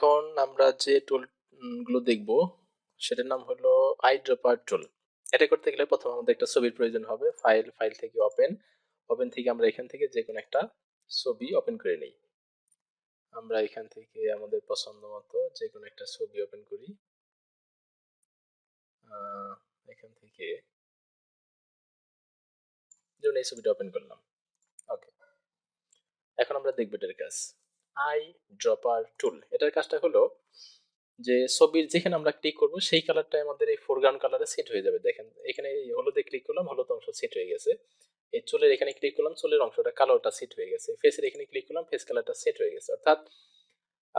এখন আমরা যে টুল গুলো দেখব সেটার নাম হলো আইড্রপার টুল। এটা করতে গেলে প্রথমে আমাদের একটা ছবির প্রয়োজন হবে। ফাইল থেকে ওপেন থেকে আমরা এখান থেকে যে কোনো একটা ছবি ওপেন করে নিই। আমরা এখান থেকে আমাদের পছন্দ মতো যে কোনো একটা ছবি ওপেন করি। এখান থেকে যেমন এই ছবিটা ওপেন করলাম। ওকে, এখন আমরা দেখব এটার কাজ। আইড্রপার টুল এটার কাজটা হলো যে ছবির যেখানে আমরা ক্লিক করব সেই কালারটা আমাদের এই ফোরগ্রাউন্ড কালারে সেট হয়ে যাবে। দেখেন এখানে এই হলুদে ক্লিক করলাম, হলুদ অংশ সেট হয়ে গেছে। এই চুলের এখানে ক্লিক করলাম, চুলের অংশটা কালোটা সেট হয়ে গেছে। ফেসের এখানে ক্লিক করলাম, ফেস কালারটা সেট হয়ে গেছে। অর্থাৎ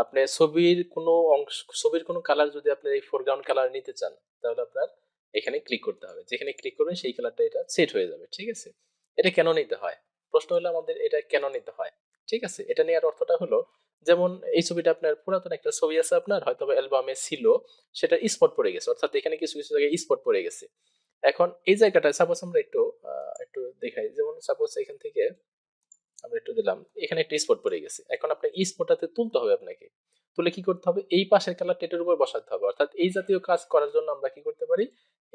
আপনি ছবির কোনো অংশ, ছবির কোনো কালার যদি আপনি এই ফোরগ্রাউন্ড কালার নিতে চান তাহলে আপনার এখানে ক্লিক করতে হবে। যেখানে ক্লিক করবেন সেই কালারটা এটা সেট হয়ে যাবে। ঠিক আছে, এটা কেন নিতে হয়? প্রশ্ন হলো আমাদের এটা কেন নিতে হয়। ঠিক আছে, এটা নেওয়ার অর্থটা হলো যেমন এই ছবিটা আপনার পুরাতন একটা ছবি আছে আপনার হয়তো অ্যালবামে ছিল, সেটা স্পট পড়ে গেছে। অর্থাৎ এখানে কিছু কিছু জায়গায় স্পট পড়ে গেছে। এখন এই জায়গাটায় সাপোজ আমরা একটু দেখাই। যেমন সাপোজ এখান থেকে আমরা একটু দিলাম, এখানে একটা স্পট পড়ে গেছে। এখন আপনার এই স্পটটাতে তুলতে হবে। আপনাকে তুলে কি করতে হবে? এই পাশের কালারটা এটার উপর বসাতে হবে। অর্থাৎ এই জাতীয় কাজ করার জন্য আমরা কি করতে পারি?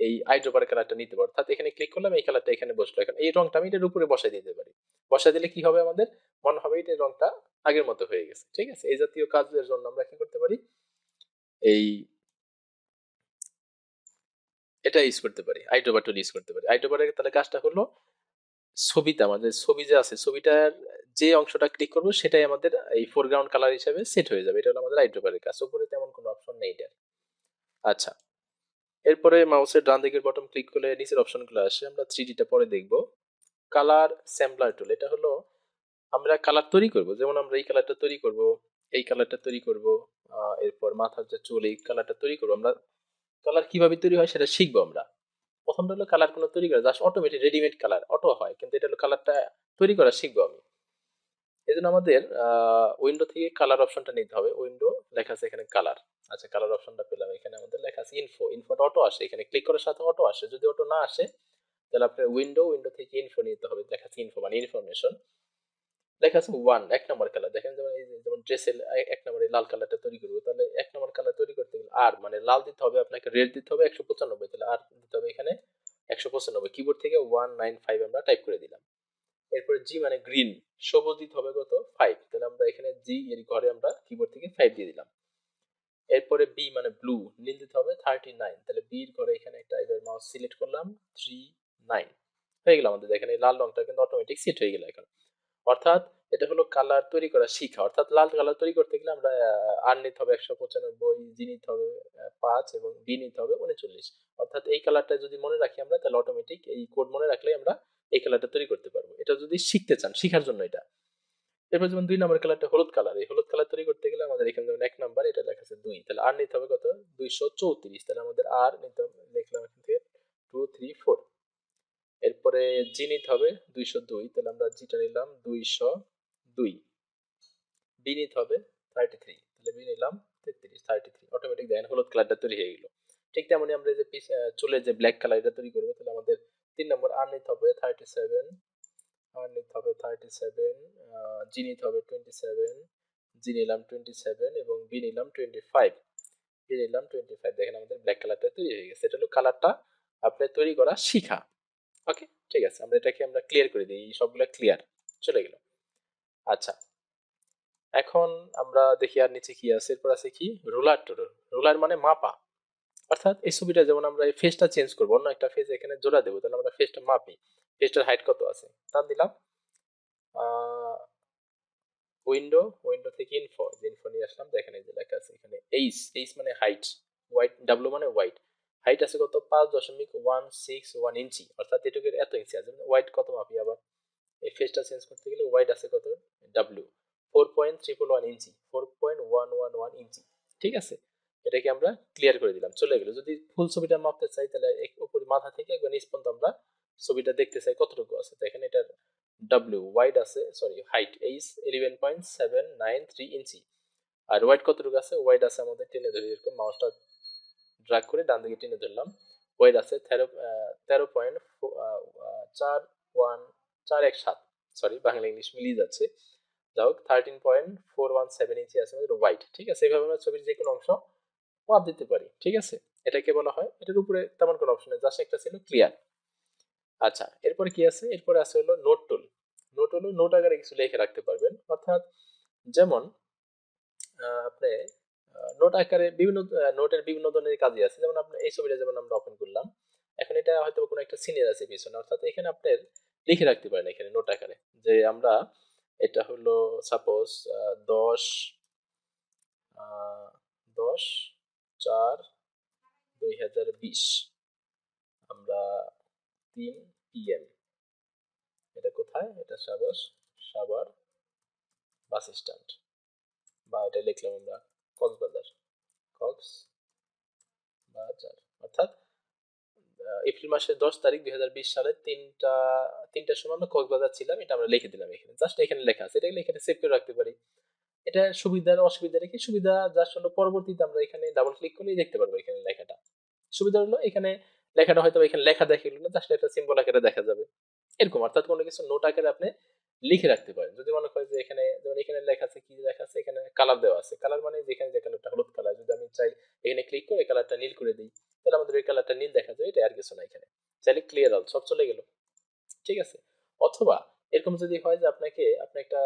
এই আইড্রপার কালারটা নিতে পারি। অর্থাৎ এখানে ক্লিক করলাম, এই কালারটা এখানে বসলো। এখন এই রংটা আমি এটার উপরে বসাই দিতে পারি। বসাই দিলে কি হবে? আমাদের মনে হবে এটা রংটা আগের মতো হয়ে গেছে। ঠিক আছে, এই জাতীয় কাজের জন্য আমরা কি করতে পারি? এই এটা ইউজ করতে পারি, আইড্রপার টুল ইউজ করতে পারি। আইড্রপারের তাহলে কাজটা হলো ছবিতে আমাদের ছবি যে আছে, ছবিটার যে অংশটা ক্লিক করবো সেটাই আমাদের এই ফোরগ্রাউন্ড কালার হিসেবে সেট হয়ে যাবে। এটা হলো আমাদের আইড্রপারের কাজ। উপরে তেমন কোনো অপশন নেই এটার। আচ্ছা, এরপরে মাউসের ডান দিকের বটন ক্লিক করলে নিচের অপশনগুলো আসে। আমরা 3D টা পরে দেখব। কালার স্যাম্পলার টুল, এটা হলো আমরা কালার তৈরি করব। যেমন আমরা এই কালারটা তৈরি করব, এই কালারটা তৈরি করব, এরপর মাথার যে চুল এই কালারটা তৈরি করব। আমরা কালার কিভাবে তৈরি হয় সেটা শিখবো আমরা। প্রথমটা হলো কালার কোনো তৈরি করা, just automatic readymade colour auto হয়, কিন্তু এটা হলো কালারটা তৈরি করা শিখবো আমি। এই জন্য আমাদের উইন্ডো থেকে কালার অপশনটা নিতে হবে। উইন্ডো লেখা আছে এখানে কালার। আচ্ছা, কালার অপশনটা পেলাম। এখানে আমাদের লেখা আছে ইনফোটা অটো আসে, এখানে ক্লিক করার সাথে অটো আসে। যদি অটো না আসে তাহলে আপনার উইন্ডো থেকে ইনফো নিতে হবে। লেখা আছে ইনফো মানে ইনফরমেশন। লেখা আছে এক নম্বর কালার। দেখেন যেমন এই যেমন ড্রেসের এক নম্বরে লাল কালারটা তৈরি করবো, তাহলে এক নম্বর কালার তৈরি করতে গেলে আর মানে লাল দিতে হবে আপনাকে, রেড দিতে হবে 195, তাহলে আর দিতে হবে এখানে 195। কিবোর্ড থেকে 195 আমরা টাইপ করে দিলাম। এরপরে জি মানে গ্রিন, সবুজ দিতে হবে কত? 5, তাহলে আমরা এখানে জি এর ঘরে আমরা কিবোর্ড থেকে 5 দিয়ে দিলাম। এরপরে বি মানে ব্লু, নীল দিতে হবে 39, তাহলে বি এর ঘরে এখানে একটা এবার মাউস সিলেক্ট করলাম 39 হয়ে গেল। আমাদের এখানে লাল রংটা কিন্তু অটোমেটিক সেট হয়ে গেল এখন। অর্থাৎ এটা হলো কালার তৈরি করা শিখা। অর্থাৎ লাল কালার তৈরি করতে গেলে আমরা আর নিতে হবে 195, জি নিতে হবে 5 এবং বি নিতে হবে 39। অর্থাৎ এই কালারটা যদি মনে রাখি আমরা তাহলে অটোমেটিক এই কোড মনে রাখলে আমরা এই কালারটা তৈরি করতে পারবো। এটা যদি শিখতে চান, শিখার জন্য এটা। এরপর যেমন 2 নম্বর কালারটা হলুদ কালার। এই হলুদ কালার তৈরি করতে গেলে আমাদের এখানে যেমন 1 নাম্বার এটা লেখা আছে 2, তাহলে আর নিতে হবে কত? 234, তাহলে আমাদের আর নিতে হবে, লিখলাম এখান থেকে 2 3 4। এরপরে জি নিতে হবে 202, তাহলে আমরা জিটা নিলাম 202। বি নিতে হবে 33, তাহলে বি নিলাম 33। অটোমেটিক দেখেন হলুদ কালারটা তৈরি হয়ে গেল। ঠিক তেমনি আমরা যে চুলের যে ব্ল্যাক কালার এটা তৈরি করবো, তাহলে আমাদের 3 নম্বর আর নিতে হবে 37, আর নিতে হবে 37, জি নিতে হবে 27, জি নিলাম 27 এবং বি নিলাম 25, বি নিলাম 25। দেখেন আমাদের ব্ল্যাক কালারটা তৈরি হয়ে গেছে। এটা হলো কালারটা আপনার তৈরি করা শিখা। ওকে, ঠিক আছে, আমরা এটাকে আমরা ক্লিয়ার করে দিই। সবগুলো ক্লিয়ার চলে গেল। আচ্ছা, এখন আমরা দেখি আর নিচে কি আছে। এরপর আছে কি রুলার টুল। রুলার মানে মাপা। অর্থাৎ এই ছবিটা যেমন আমরা এই ফেসটা চেঞ্জ করবো, অন্য একটা ফেস এখানে জোড়া দেবো, তাহলে আমরা ফেসটা মাপি। ফেসটার হাইট কত আছে তা দিলাম। উইন্ডো থেকে ইনফো নিয়ে আসলাম। দেখেন এই যে লেখা আছে এখানে এইচ মানে হাইট, ডাব্লিউ মানে ওয়াইড। হাইট আছে কত? 5.161 ইঞ্চি, অর্থাৎ এটুকুর এত ইঞ্চি আছে। ওয়াইড কত মাপি আবার? এই ফেসটা চেঞ্জ করতে গেলে ওয়াইড আছে কত? ডাব্লিউ 4.111 ইঞ্চি, 4.111 ইঞ্চি। ঠিক আছে, এটাকে আমরা ক্লিয়ার করে দিলাম, চলে গেল। যদি ফুল ছবিটা মাপতে চাই তাহলে উপর মাথা থেকে একবার নিচ পর্যন্ত আমরা ছবিটা দেখতে চাই কতটুকু আছে। দেখেন এটার ডাব্লিউ ওয়াইড আছে, সরি হাইট এইচ 11.793 ইঞ্চি। আর ওয়াইড কতটুকু আছে? ওয়াইড আছে আমাদের টেনে ধরি, এরকম মাউসটা ড্রাগ করে ডান দিকে টেনে ধরলাম। ওয়াইড আছে 13.417, সরি বাংলা ইংলিশ মিলিয়ে যাচ্ছে। যা হোক 13.417 ইঞ্চি আছে আমাদের হোয়াইট, ঠিক আছে। এইভাবে আমরা ছবির যে কোনো অংশ মাপ দিতে পারি, ঠিক আছে। এটাকে বলা হয়, এটার উপরে তেমন কোনো অপশন নেই, জাস্ট একটা ছিল ক্লিয়ার। আচ্ছা, এরপরে কি আছে, এরপরে আছে হলো নোট টুল। নোট হলো নোট আকারে কিছু লিখে রাখতে পারবেন, অর্থাৎ যেমন আপনি নোট আকারে বিভিন্ন নোটের বিভিন্ন ধরনের কাজই আছে। যেমন আপনি এই ছবিটা যেমন আমরা ওপেন করলাম, এখন এটা হয়তো কোনো একটা সিনের আছে পিছনে, অর্থাৎ এখানে আপনি লিখে রাখতে পারেন এখানে নোট আকারে যে আমরা এটা হলো সাপোজ 10 10/4/2020 আমরা 3 PM, এটা কোথায়, এটা সাভার বাস স্ট্যান্ড, বা এটা লিখলাম আমরা কক্সবাজার, কক্সবাজার, অর্থাৎ এপ্রিল মাসের 10 তারিখ 2020 সালে তিনটার সময় আমরা কক্সবাজার ছিলাম, এটা আমরা লিখে দিলাম এখানে, জাস্ট এখানে লেখা আছে, এটা লিখে সেভ করে রাখতে পারি। এটা সুবিধার অসুবিধা রেখে, সুবিধা জাস্ট হলো পরবর্তীতে আমরা এখানে ডাবল ক্লিক করলেই দেখতে পারবো এখানে লেখাটা। সুবিধা হলো এখানে লেখাটা হয়তো এখানে লেখা দেখে না, জাস্ট একটা সিম্বল আকারে দেখা যাবে এরকম, অর্থাৎ কোনো কিছু নোট আকারে আপনি লিখে রাখতে পারেন। যদি মনে করেন যে এখানে, যেমন এখানে লেখা আছে, কি লেখা আছে এখানে, কালার দেওয়া আছে, কালার মানে যেখানে যে কালারটা হলুদ কালার, যদি আমি চাই এখানে ক্লিক করে কালারটা নীল করে দিই, তাহলে আমাদের এই কালারটা নীল দেখা যায়, এটা আর কিছু না। এখানে চাইলে ক্লিয়ার অল সব চলে গেল, ঠিক আছে। অথবা এরকম যদি হয় যে আপনি একটা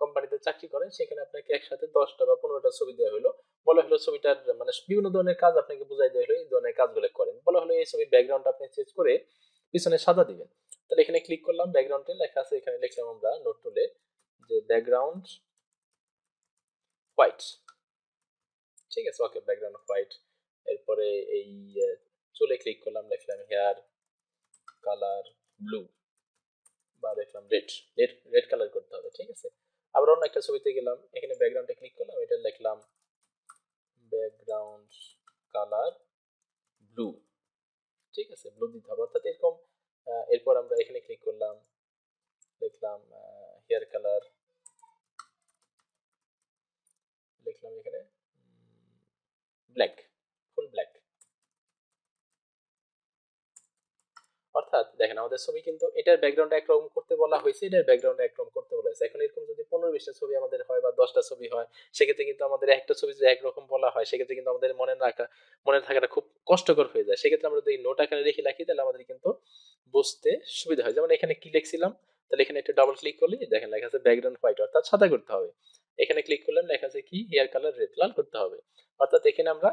কোম্পানিতে চাকরি করেন, সেখানে আপনাকে একসাথে 10টা বা 15টা ছবি দেওয়া হলো, বলা হলো ছবিটার মানে বিভিন্ন ধরনের কাজ আপনাকে বুঝাই দেওয়া হলো, এই ধরনের কাজগুলো করেন, বলা হলো এই ছবির ব্যাকগ্রাউন্ড আপনি চেঞ্জ করে পিছনে সাদা দিবেন। তাহলে এখানে ক্লিক করলাম, ব্যাকগ্রাউন্ডে লেখা আছে, এখানে লিখলাম আমরা নোট টুলে যে ব্যাকগ্রাউন্ড হোয়াইট, ঠিক আছে, ওকে, ব্যাকগ্রাউন্ড হোয়াইট। এরপরে এই চুলে ক্লিক করলাম, লিখলাম হেয়ার কালার ব্লু, বা দেখলাম রেড, রেড কালার করতে হবে, ঠিক আছে। আবার অন্য একটা ছবিতে গেলাম, এখানে ব্যাকগ্রাউন্ডে ক্লিক করলাম, এটা লিখলাম ব্যাকগ্রাউন্ড কালার ব্লু, ঠিক আছে, ব্লু দিতে হবে, অর্থাৎ এরকম। এরপর আমরা এখানে ক্লিক করলাম, লিখলাম হেয়ার কালার, লিখলাম এখানে ব্ল্যাক, ফুল ব্ল্যাক। অর্থাৎ দেখেন আমাদের ছবি কিন্তু এটার ব্যাকগ্রাউন্ড একরকম করতে বলা হয়েছে, এটার ব্যাকগ্রাউন্ড একরকম করতে বলা হয়েছে। এখন এরকম যদি 15-20টা ছবি আমাদের হয় বা 10টা ছবি হয়, সেক্ষেত্রে কিন্তু আমাদের একটা ছবি যদি একরকম বলা হয়, সেক্ষেত্রে কিন্তু আমাদের মনে থাকাটা খুব কষ্টকর হয়ে যায়। সেক্ষেত্রে আমরা যদি নোট আকারে লিখে রাখি, তাহলে আমাদের কিন্তু বুঝতে সুবিধা হয়। যেমন এখানে কি লিখছিলাম, তাহলে এখানে একটু ডাবল ক্লিক করলে দেখেন লেখা আছে ব্যাকগ্রাউন্ড হোয়াইট, অর্থাৎ সাদা করতে হবে। এখানে ক্লিক করলাম, লেখা আছে কি হেয়ার কালার রেড, লাল করতে হবে। অর্থাৎ এখানে আমরা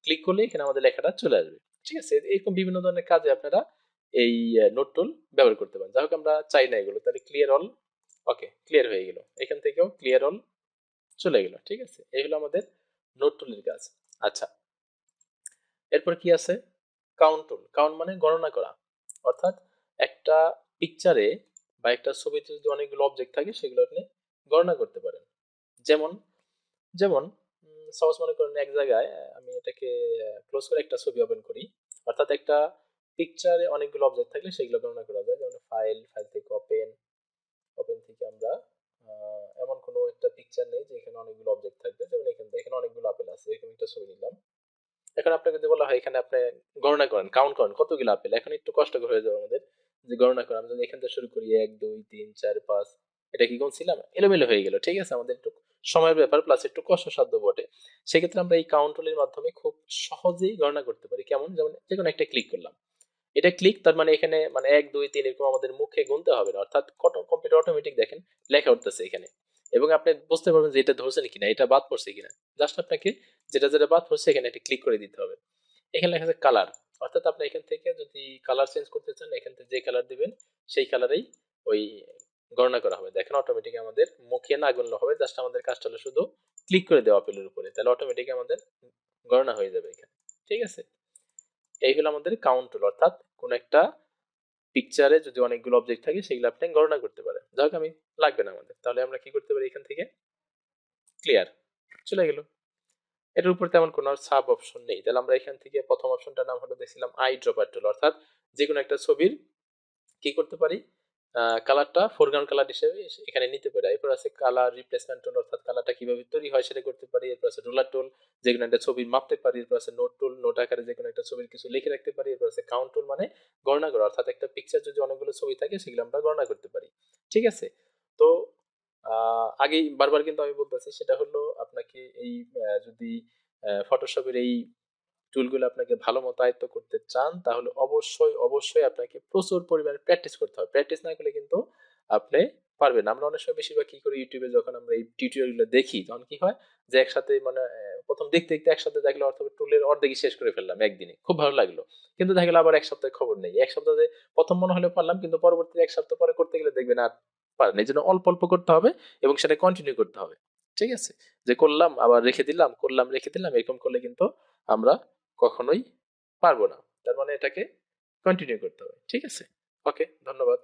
ক্লিক করলে এখানে আমাদের লেখাটা চলে আসবে, ঠিক আছে। এরকম বিভিন্ন ধরনের কাজে আপনারা এই নোট টুল ব্যবহার করতে পারেন। যাই হোক আমরা চাই না এগুলো, তাহলে ক্লিয়ার অল, ওকে, ক্লিয়ার হয়ে গেল, এখান থেকেও ক্লিয়ার অল চলে গেল, ঠিক আছে। এই হলো আমাদের নোট টুলের কাজ। আচ্ছা, এরপর কি আছে, কাউন্ট টুল। কাউন্ট মানে গণনা করা, অর্থাৎ একটা পিকচারে বা একটা ছবিতে যদি অনেকগুলো অবজেক্ট থাকে, সেগুলো আপনি গণনা করতে পারেন। যেমন যেমন সাপোজ মনে করেন এক জায়গায়, আমি এটাকে ক্লোজ করে একটা ছবি ওপেন করি, অর্থাৎ একটা পিকচারে অনেকগুলো অবজেক্ট থাকলে সেগুলো গণনা করা যায়। যেমন ফাইল, ফাইল থেকে ওপেন, ওপেন থেকে আমরা এমন কোনো একটা পিকচার নেই যে এখানে অনেকগুলো অবজেক্ট থাকবে। যেমন এখানে দেখেন অনেকগুলো আপেল আছে, এরকম একটা ছবি নিলাম। এখন আপনাকে যদি বলা হয় এখানে আপনি গণনা করেন, কাউন্ট করেন কতগুলো আপেল, এখন একটু কষ্টকর হয়ে যাবে আমাদের যে গণনা করা। আমি যদি এখান থেকে শুরু করি 1 2 3 4 5, এটা কি গুনছিলাম, এলোমেলো হয়ে গেল, ঠিক আছে, আমাদের একটু সময়ের ব্যাপার, প্লাস একটু কষ্টসাধ্য বটে। সেক্ষেত্রে আমরা এই কাউন্ট টুলের মাধ্যমে খুব সহজেই গণনা করতে পারি। কেমন, যেমন যে কোনো একটা ক্লিক করলাম, এটা ক্লিক, তার মানে এখানে মানে 1 2 3 এরকম আমাদের মুখে গুনতে হবে না, অর্থাৎ কম্পিউটার অটোমেটিক দেখেন লেখা উঠতেছে এখানে, এবং আপনি বুঝতে পারবেন যে এটা ধরছেন কিনা, এটা বাদ পড়ছে কিনা। জাস্ট আপনাকে যেটা যেটা বাদ পড়ছে এখানে একটা ক্লিক করে দিতে হবে। এখানে লেখা আছে কালার, অর্থাৎ আপনি এখান থেকে যদি কালার চেঞ্জ করতে চান, এখান থেকে যে কালার দিবেন সেই কালারেই ওই গণনা করা হবে। দেখেন অটোমেটিক আমাদের মুখে না গুনলে হবে, জাস্ট আমাদের কাজটা হলো শুধু ক্লিক করে দেওয়া আপেলের উপরে, তাহলে অটোমেটিক আমাদের গণনা হয়ে যাবে এখানে, ঠিক আছে। এই হলো আমাদের কাউন্ট টুল, অর্থাৎ কোন একটা পিকচারে যদি অনেকগুলো অবজেক্ট থাকে সেগুলো আপনি গণনা করতে পারেন। যাই হোক আমি লাগবে না আমাদের, তাহলে আমরা কি করতে পারি, এখান থেকে ক্লিয়ার চলে গেল। এটার উপর তেমন কোনো সাব অপশন নেই, তাহলে আমরা এখান থেকে প্রথম অপশনটার নাম হলো দেখছিলাম আই ড্রপার টুল, অর্থাৎ যে কোনো একটা ছবির কি করতে পারি, কালারটা ফোরগ্রাউন্ড কালার হিসেবে এখানে নিতে পারি। এরপর আছে কালার রিপ্লেসমেন্ট টুল, অর্থাৎ কালারটা কিভাবে তৈরি হয় সেটা করতে পারি। এরপর আছে রুলার টুল, যে কোনো একটা ছবি মাপতে পারি। এরপর আছে নোট টুল, নোট আকারে যে কোনো একটা ছবির কিছু লিখে রাখতে পারি। এরপর আছে কাউন্ট টুল, মানে গণনা করা, অর্থাৎ একটা পিকচার যদি অনেকগুলো ছবি থাকে সেগুলো আমরা গণনা করতে পারি, ঠিক আছে। তো আগেই বারবার কিন্তু আমি বলতেছি, সেটা হলো আপনাকে এই যদি ফটোশপের এই টুলগুলো আপনাকে ভালো মতো আয়ত্ত করতে চান, তাহলে অবশ্যই অবশ্যই আপনাকে প্রচুর পরিমাণে প্র্যাকটিস করতে হবে। প্র্যাকটিস না করলে কিন্তু আপনি পারবেন না। আমরা অনেক সময় বেশিরভাগ কি করি, ইউটিউবে যখন আমরা এই টিউটোরিয়াল গুলো দেখি, তখন কি হয় যে একসাথে মানে প্রথম দেখতে দেখতে একসাথে দেখলে অথবা টুলের অর্ধেকই শেষ করে ফেললাম একদিনে, খুব ভালো লাগলো, কিন্তু দেখা গেলো আবার এক সপ্তাহে খবর নেই। এক সপ্তাহে প্রথম মনে হলে পারলাম, কিন্তু পরবর্তীতে এক সপ্তাহ পরে করতে গেলে দেখবেন আর পারেন। এই জন্য অল্প অল্প করতে হবে এবং সেটা কন্টিনিউ করতে হবে। ঠিক আছে, যে করলাম আবার রেখে দিলাম, করলাম রেখে দিলাম, এরকম করলে কিন্তু আমরা কখনোই পারবো না। তার মানে এটাকে কন্টিনিউ করতে হবে। ঠিক আছে, ওকে, ধন্যবাদ।